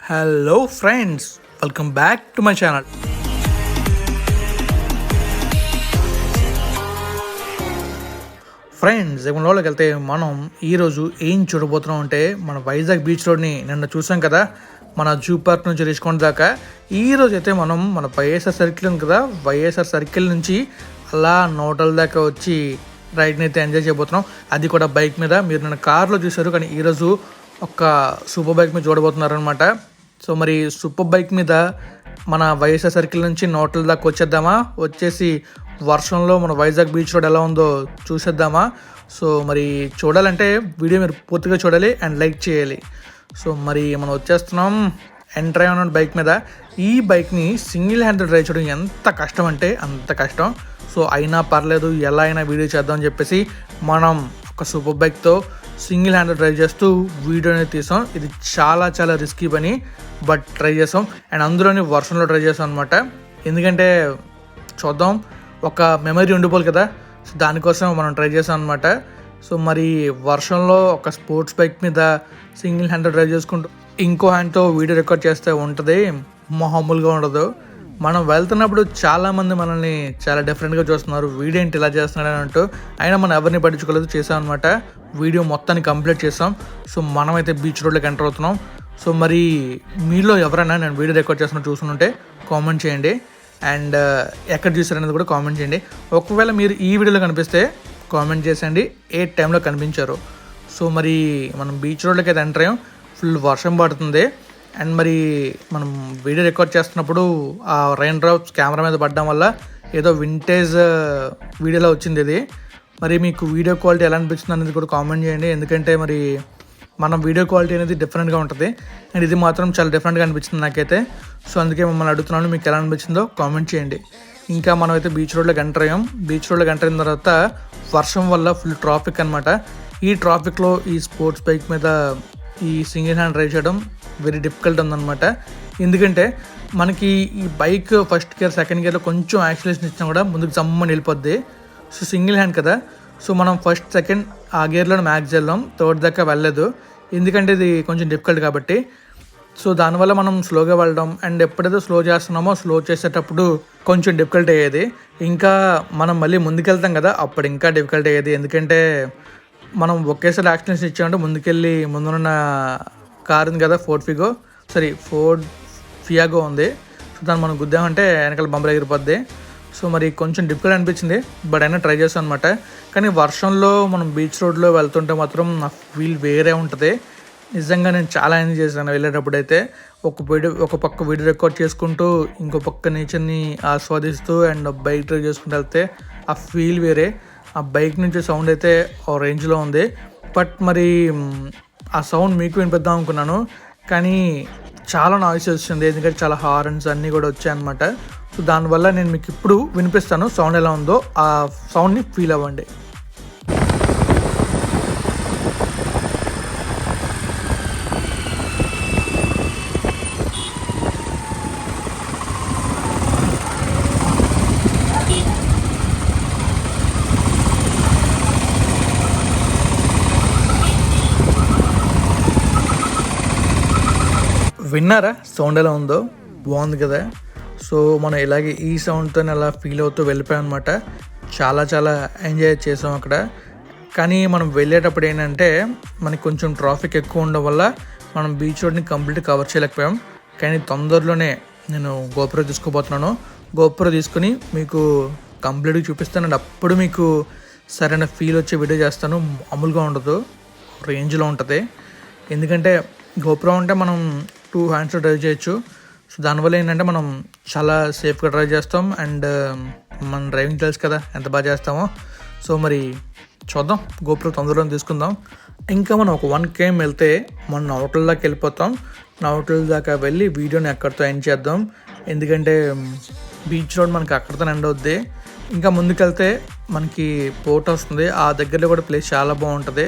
Hello friends, welcome back to my channel. Friends, లోకి వెళ్తే మనం ఈరోజు ఏం చూడబోతున్నాం అంటే మన వైజాగ్ బీచ్ రోడ్ని నిన్న చూసాం కదా, మన జూ పార్క్ నుంచి రిచ్కొండ దాకా. ఈరోజు అయితే మనం మన వైఎస్ఆర్ సర్కిల్ ఉంది కదా, వైఎస్ఆర్ సర్కిల్ నుంచి అలా నోటల్ దాకా వచ్చి రైడ్ని అయితే ఎంజాయ్ చేయబోతున్నాం. అది కూడా బైక్ మీద. మీరు నన్ను కార్లో చూశారు, కానీ ఈరోజు ఒక సూపర్ బైక్ మీద చూడబోతున్నారు అనమాట. సో మరి సూపర్ బైక్ మీద మన వైఎస్ఆర్ సర్కిల్ నుంచి నోటల్ దాకా వచ్చేసి వర్షంలో మన వైజాగ్ బీచ్ రోడ్ ఎలా ఉందో చూసేద్దామా. సో మరి చూడాలంటే వీడియో మీరు పూర్తిగా చూడాలి అండ్ లైక్ చేయాలి. సో మరి మనం వచ్చేస్తున్నాం ఎంటర్ అయిన బైక్ మీద. ఈ బైక్ని సింగిల్ హ్యాండ్ డ్రైవ్ చేయడం ఎంత కష్టం అంటే అంత కష్టం. సో అయినా పర్లేదు, ఎలా అయినా వీడియో చేద్దామని చెప్పేసి మనం ఒక సూపర్ బైక్తో సింగిల్ హ్యాండ్ డ్రైవ్ చేస్తూ వీడియో అనేది తీసాం. ఇది చాలా చాలా రిస్కీ పని, బట్ ట్రై చేసాం. అండ్ అందులోని వర్షంలో ట్రై చేసాం అనమాట. ఎందుకంటే చూద్దాం, ఒక మెమరీ ఉండిపోవాలి కదా, సో దానికోసం మనం ట్రై చేసాం అనమాట. సో మరి వర్షంలో ఒక స్పోర్ట్స్ బైక్ మీద సింగిల్ హ్యాండ్ డ్రైవ్ చేసుకుంటూ ఇంకో హ్యాండ్తో వీడియో రికార్డ్ చేస్తే ఉంటుంది, మామూలుగా ఉండదు. మనం వెళ్తున్నప్పుడు చాలామంది మనల్ని చాలా డిఫరెంట్గా చూస్తున్నారు, వీడేంటి ఇలా చేస్తున్నాడు అని అంటూ. అయినా మనం ఎవరిని పట్టించుకోలేదు, చేసాం అనమాట. వీడియో మొత్తాన్ని కంప్లీట్ చేసాం. సో మనమైతే బీచ్ రోడ్లోకి ఎంటర్ అవుతున్నాం. సో మరి మీలో ఎవరైనా నేను వీడియో రికార్డ్ చేస్తున్నా చూస్తుంటే కామెంట్ చేయండి, అండ్ ఎక్కడ చూసారనేది కూడా కామెంట్ చేయండి. ఒకవేళ మీరు ఈ వీడియోలో కనిపిస్తే కామెంట్ చేసేయండి ఏ టైంలో కనిపించారు. సో మరి మనం బీచ్ రోడ్లోకి అయితే ఎంటర్ అయ్యాం. ఫుల్ వర్షం పడుతుంది. అండ్ మరి మనం వీడియో రికార్డ్ చేస్తున్నప్పుడు ఆ రైన్ డ్రాప్స్ కెమెరా మీద పడడం వల్ల ఏదో వింటేజ్ వీడియోలో వచ్చింది ఇది. మరి మీకు వీడియో క్వాలిటీ ఎలా అనిపించింది అనేది కూడా కామెంట్ చేయండి. ఎందుకంటే మరి మనం వీడియో క్వాలిటీ అనేది డిఫరెంట్గా ఉంటుంది, అండ్ ఇది మాత్రం చాలా డిఫరెంట్గా అనిపించింది నాకైతే. సో అందుకే మిమ్మల్ని అడుగుతున్నాను, మీకు ఎలా అనిపించిందో కామెంట్ చేయండి. ఇంకా మనం అయితే బీచ్ రోడ్లోకి ఎంటర్ అయ్యాం. బీచ్ రోడ్లోకి ఎంటర్ అయిన తర్వాత వర్షం వల్ల ఫుల్ ట్రాఫిక్ అనమాట. ఈ ట్రాఫిక్లో ఈ స్పోర్ట్స్ బైక్ మీద ఈ సింగిల్ హ్యాండ్ డ్రైవ్ చేయడం వెరీ డిఫికల్ట్ ఉందన్నమాట. ఎందుకంటే మనకి ఈ బైక్ ఫస్ట్ గేర్ సెకండ్ గేర్లో కొంచెం యాక్సిలేషన్ ఇచ్చినా కూడా ముందుకు జమ్మని వెళ్ళిపోద్ది. సో సింగిల్ హ్యాండ్ కదా, సో మనం ఫస్ట్ సెకండ్ ఆ గేర్లో మ్యాక్స్ వెళ్ళాం, థర్డ్ దాకా వెళ్ళలేదు. ఎందుకంటే ఇది కొంచెం డిఫికల్ట్ కాబట్టి. సో దానివల్ల మనం స్లోగా వెళ్ళడం, అండ్ ఎప్పుడైతే స్లో చేస్తున్నామో స్లో చేసేటప్పుడు కొంచెం డిఫికల్ట్ అయ్యేది. ఇంకా మనం మళ్ళీ ముందుకెళ్తాం కదా, అప్పుడు ఇంకా డిఫికల్ట్ అయ్యేది. ఎందుకంటే మనం ఒకేసారి యాక్సిలేషన్ ఇచ్చామంటే ముందుకెళ్ళి ముందున్న కార్ ఉంది కదా, ఫోర్డ్ ఫియాగో ఉంది. సో దాన్ని మనం గుద్దామంటే వెనకాల బంబర్ ఎగిరిపోద్ది. సో మరి కొంచెం డిఫికల్ట్ అనిపించింది, బట్ అయినా ట్రై చేస్తాం అనమాట. కానీ వర్షంలో మనం బీచ్ రోడ్లో వెళ్తుంటే మాత్రం నా ఫీల్ వేరే ఉంటుంది. నిజంగా నేను చాలా ఎంజాయ్ చేశాను వెళ్ళేటప్పుడు అయితే. ఒక పక్క వీడియో రికార్డ్ చేసుకుంటూ ఇంకో పక్క నేచర్ని ఆస్వాదిస్తూ అండ్ బైక్ డ్రైవ్ చేసుకుంటూ వెళ్తే ఆ ఫీల్ వేరే. ఆ బైక్ నుంచి సౌండ్ అయితే ఆ రేంజ్లో ఉంది, బట్ మరి ఆ సౌండ్ మీకు వినిపిద్దాం అనుకున్నాను, కానీ చాలా నాయిస్ వస్తుంది. ఎందుకంటే చాలా హార్న్స్ అన్నీ కూడా వచ్చాయన్నమాట. సో దానివల్ల నేను మీకు ఇప్పుడు వినిపిస్తాను, సౌండ్ ఎలా ఉందో ఆ సౌండ్ని ఫీల్ అవ్వండి. విన్నారా సౌండ్ ఎలా ఉందో? బాగుంది కదా. సో మనం ఇలాగే ఈ సౌండ్తో అలా ఫీల్ అవుతూ వెళ్ళిపోయాం అనమాట. చాలా చాలా ఎంజాయ్ చేసాం అక్కడ. కానీ మనం వెళ్ళేటప్పుడు ఏంటంటే మనకి కొంచెం ట్రాఫిక్ ఎక్కువ ఉండడం వల్ల మనం బీచ్ రోడ్ని కంప్లీట్ కవర్ చేయలేకపోయాం. కానీ తొందరలోనే నేను గోప్రో తీసుకోబోతున్నాను. గోప్రో తీసుకుని మీకు కంప్లీట్గా చూపిస్తాను, అండ్ అప్పుడు మీకు సరైన ఫీల్ వచ్చే వీడియో చేస్తాను. మామూలుగా ఉండదు, రేంజ్లో ఉంటుంది. ఎందుకంటే గోప్రో అంటే మనం 2 హ్యాండ్స్ డ్రైవ్ చేయొచ్చు. సో దానివల్ల ఏంటంటే మనం చాలా సేఫ్గా డ్రైవ్ చేస్తాం, అండ్ మన డ్రైవింగ్ తెలుసు కదా ఎంత బాగా చేస్తామో. సో మరి చూద్దాం, గోప్రో తొందరలో తీసుకుందాం. ఇంకా మనం ఒక 1 km వెళ్తే మన నౌటల్ దాకా వెళ్ళిపోతాం. నౌటల్ దాకా వెళ్ళి వీడియోని అక్కడితో ఎండ్ చేద్దాం. ఎందుకంటే బీచ్ రోడ్ మనకి అక్కడితో ఎండ్ అవుద్ది. ఇంకా ముందుకెళ్తే మనకి పోర్ట్ వస్తుంది, ఆ దగ్గరలో కూడా ప్లేస్ చాలా బాగుంటుంది.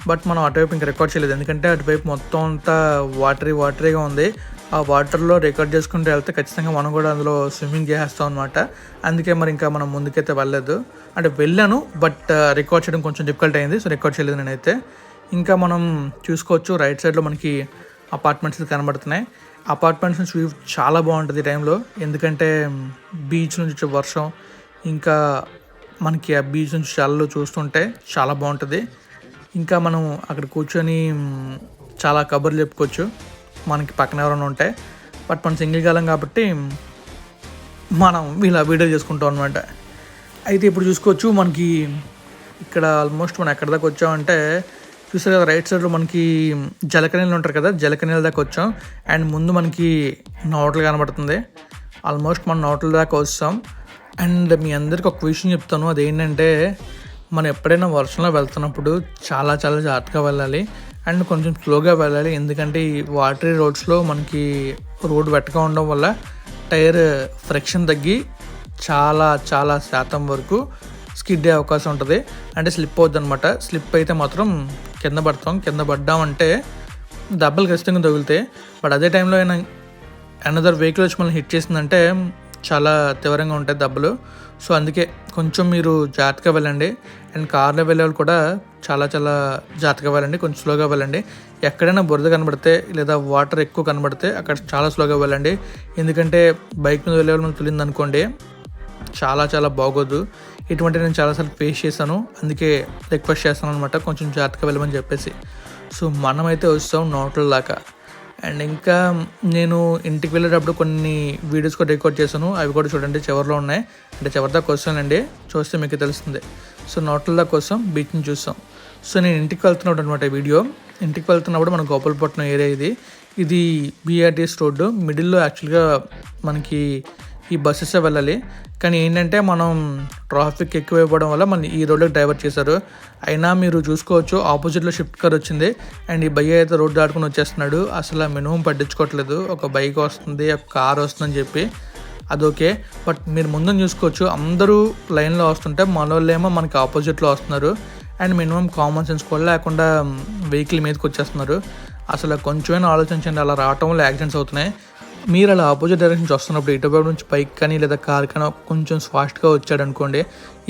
బట్ మనం అటువైపు ఇంకా రికార్డ్ చేయలేదు, ఎందుకంటే అటువైపు మొత్తం అంతా వాటరీగా ఉంది. ఆ వాటర్లో రికార్డ్ చేసుకుంటూ వెళ్తే ఖచ్చితంగా మనం కూడా అందులో స్విమ్మింగ్ చేసేస్తాం అనమాట. అందుకే మరి ఇంకా మనం ముందుకైతే వెళ్ళలేదు. అంటే వెళ్ళాను, బట్ రికార్డ్ చేయడం కొంచెం డిఫికల్ట్ అయింది, సో రికార్డ్ చేయలేదు నేనైతే. ఇంకా మనం చూసుకోవచ్చు రైట్ సైడ్లో మనకి అపార్ట్మెంట్స్ కనబడుతున్నాయి. అపార్ట్మెంట్స్ నుంచి వ్యూ చాలా బాగుంటుంది ఈ టైంలో, ఎందుకంటే బీచ్ నుంచి వచ్చే వర్షం, ఇంకా మనకి ఆ బీచ్ నుంచి చల్లలు చూస్తుంటే చాలా బాగుంటుంది. ఇంకా మనం అక్కడ కూర్చొని చాలా కబుర్లు చెప్పుకోవచ్చు మనకి పక్కన ఎవరైనా ఉంటే. బట్ మనం సింగిల్ కాలం కాబట్టి మనం ఇలా వీడియో చేసుకుంటాం అనమాట. అయితే ఇప్పుడు చూసుకోవచ్చు మనకి ఇక్కడ ఆల్మోస్ట్ మనం ఎక్కడి దాకా వచ్చామంటే చూసారు కదా, రైట్ సైడ్లో మనకి జలకనీళ్ళు ఉంటారు కదా, జలకనీళ్ళ దాకా వచ్చాం. అండ్ ముందు మనకి నోటలు కనబడుతుంది. ఆల్మోస్ట్ మనం నోటల దాకా వస్తాం. అండ్ మీ అందరికి ఒక విషయం చెప్తాను, అదేంటంటే మనం ఎప్పుడైనా వర్షంలో వెళ్తున్నప్పుడు చాలా చాలా జాగ్రత్తగా వెళ్ళాలి అండ్ కొంచెం స్లోగా వెళ్ళాలి. ఎందుకంటే ఈ వాటరీ రోడ్స్లో మనకి రోడ్ వెట్టగా ఉండడం వల్ల టైర్ ఫ్రిక్షన్ తగ్గి చాలా చాలా శాతం వరకు స్కిడ్ అయ్యే అవకాశం ఉంటుంది. అంటే స్లిప్ అవుద్ది అనమాట. స్లిప్ అయితే మాత్రం కింద పడతాం. కింద పడ్డామంటే దెబ్బలు ఖచ్చితంగా తగులుతాయి. బట్ అదే టైంలో అయినా అనదర్ వెహికల్ వచ్చి మనల్ని హిట్ చేసిందంటే చాలా తీవ్రంగా ఉంటాయి దెబ్బలు. సో అందుకే కొంచెం మీరు జాగ్రత్తగా వెళ్ళండి. అండ్ కార్లో వెళ్ళే వాళ్ళు కూడా చాలా చాలా జాగ్రత్తగా వెళ్ళండి, కొంచెం స్లోగా వెళ్ళండి. ఎక్కడైనా బురద కనబడితే లేదా వాటర్ ఎక్కువ కనబడితే అక్కడ చాలా స్లోగా వెళ్ళండి. ఎందుకంటే బైక్ మీద వెళ్ళే వాళ్ళు మనం తులింది అనుకోండి చాలా చాలా బాగోదు. ఇటువంటి నేను చాలాసార్లు ఫేస్ చేశాను, అందుకే రిక్వెస్ట్ చేస్తాను అనమాట కొంచెం జాగ్రత్తగా వెళ్ళమని చెప్పేసి. సో మనమైతే వస్తాం నోట్ల దాకా. అండ్ ఇంకా నేను ఇంటికి వెళ్ళేటప్పుడు కొన్ని వీడియోస్ కూడా రికార్డ్ చేశాను, అవి కూడా చూడండి, చివరిలో ఉన్నాయి. అంటే చివరి దాకా వస్తానండి, చూస్తే మీకు తెలుస్తుంది. సో నోట్ల దాకా వస్తాం, బీచ్ని చూస్తాం. సో నేను ఇంటికి వెళ్తున్నాడు అనమాట వీడియో. ఇంటికి వెళ్తున్నప్పుడు మన గోపాలపట్నం ఏరియా ఇది బీఆర్టీఎస్ రోడ్డు. మిడిల్లో యాక్చువల్గా మనకి ఈ బస్సెస్ వెళ్ళాలి, కానీ ఏంటంటే మనం ట్రాఫిక్ ఎక్కువైపోవడం వల్ల మన ఈ రోడ్లోకి డైవర్ట్ చేశారు. అయినా మీరు చూసుకోవచ్చు ఆపోజిట్లో షిఫ్ట్ కార్ వచ్చింది అండ్ ఈ భయ్య అయితే రోడ్డు దాటుకుని వచ్చేస్తున్నాడు. అసలు మినిమం పట్టించుకోవట్లేదు, ఒక బైక్ వస్తుంది ఒక కార్ వస్తుందని చెప్పి అదొకే. బట్ మీరు ముందు చూసుకోవచ్చు అందరూ లైన్లో వస్తుంటే మన వాళ్ళేమో మనకి ఆపోజిట్లో వస్తున్నారు. అండ్ మినిమం కామన్ సెన్స్ కూడా లేకుండా వెహికల్ మీదకి వచ్చేస్తున్నారు. అసలు కొంచెమైనా ఆలోచించండి, అలా రావటం వల్ల యాక్సిడెంట్స్ అవుతున్నాయి. మీరు అలా ఆపోజిట్ డైరెక్షన్ వస్తున్నప్పుడు ఇటువైపు నుంచి బైక్ కానీ లేదా కార్ కానీ కొంచెం ఫాస్ట్గా వచ్చాడు అనుకోండి,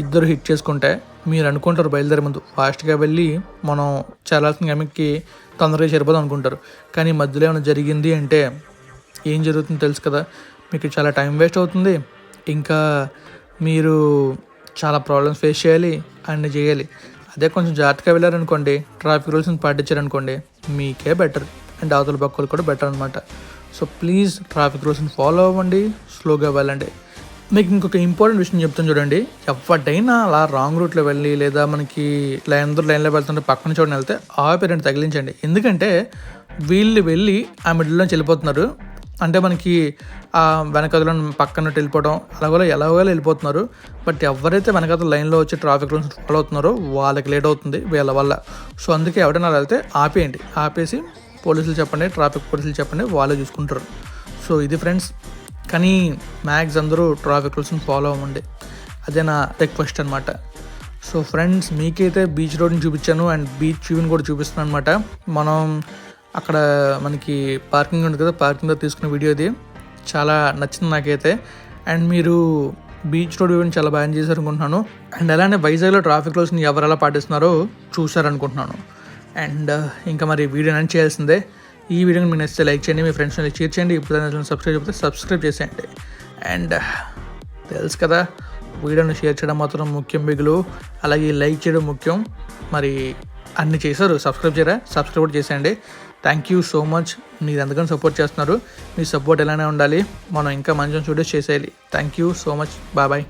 ఇద్దరు హిట్ చేసుకుంటే మీరు అనుకుంటారు బయలుదేరే ముందు ఫాస్ట్గా వెళ్ళి మనం చేరాల్సిన గమ్యకి తొందరగా చేరిపోదాం అనుకుంటారు. కానీ మధ్యలో ఏమైనా జరిగింది అంటే ఏం జరుగుతుందో తెలుసు కదా, మీకు చాలా టైం వేస్ట్ అవుతుంది. ఇంకా మీరు చాలా ప్రాబ్లమ్స్ ఫేస్ చేయాలి, అన్నీ చేయాలి. అదే కొంచెం జాగ్రత్తగా వెళ్ళారనుకోండి, ట్రాఫిక్ రూల్స్ని పాటించారనుకోండి, మీకే బెటర్ అండ్ అవతల పక్కలు కూడా బెటర్ అనమాట. సో ప్లీజ్ ట్రాఫిక్ రూల్స్ని ఫాలో అవ్వండి, స్లోగా వెళ్ళండి. మీకు ఇంకొక ఇంపార్టెంట్ విషయం చెప్తాను చూడండి, ఎవరైనా అలా రాంగ్ రూట్లో వెళ్ళి లేదా మనకి అందరూ లైన్లో వెళ్తుంటే పక్కన చూడని వెళ్తే పేరెంట్ తగిలించండి. ఎందుకంటే వీళ్ళు వెళ్ళి ఆ మిడిల్లోంచి వెళ్ళిపోతున్నారు. అంటే మనకి వెనకదలో పక్కన వెళ్ళిపోవడం అలాగో ఎలాగో వెళ్ళిపోతున్నారు. బట్ ఎవరైతే వెనకదల లైన్లో వచ్చి ట్రాఫిక్ రూల్స్ ఫాలో అవుతున్నారో వాళ్ళకి లేట్ అవుతుంది వీళ్ళ వల్ల. సో అందుకే ఎవరైనా వెళ్తే ఆపేయండి, ఆపేసి పోలీసులు చెప్పండి, ట్రాఫిక్ పోలీసులు చెప్పండి, వాళ్ళే చూసుకుంటారు. సో ఇది ఫ్రెండ్స్, కానీ మ్యాక్స్ అందరూ ట్రాఫిక్ రూల్స్ని ఫాలో అవ్వండి, అదే నా రిక్వెస్ట్ అనమాట. సో ఫ్రెండ్స్, మీకైతే బీచ్ రోడ్ని చూపించాను అండ్ బీచ్ వ్యూని కూడా చూపిస్తున్నాను అనమాట. మనం అక్కడ మనకి పార్కింగ్ ఉంటుంది కదా, పార్కింగ్లో తీసుకున్న వీడియో ఇది చాలా నచ్చింది నాకైతే. అండ్ మీరు బీచ్ రోడ్ వ్యూని చాలా బాగా చేశారు అనుకుంటున్నాను. అండ్ అలానే వైజాగ్లో ట్రాఫిక్ రూల్స్ని ఎవరు ఎలా పాటిస్తున్నారో చూసారనుకుంటున్నాను. అండ్ ఇంకా మరి వీడియో అని చేయాల్సిందే. ఈ వీడియోని మీకు నచ్చితే లైక్ చేయండి, మీ ఫ్రెండ్స్ షేర్ చేయండి, ఇప్పుడు సబ్స్క్రైబ్ చేసేయండి. అండ్ తెలుసు కదా, వీడియోని షేర్ చేయడం మాత్రం ముఖ్యం బిగులు, అలాగే లైక్ చేయడం ముఖ్యం. మరి అన్ని చేశారు, సబ్స్క్రైబ్ చేయరా, సబ్స్క్రైబ్ కూడా చేసేయండి. థ్యాంక్ యూ సో మచ్, మీరు ఎందుకని సపోర్ట్ చేస్తున్నారు. మీ సపోర్ట్ ఎలానే ఉండాలి, మనం ఇంకా మంచి వీడియోస్ చేసేయాలి. Thank you so much, bye.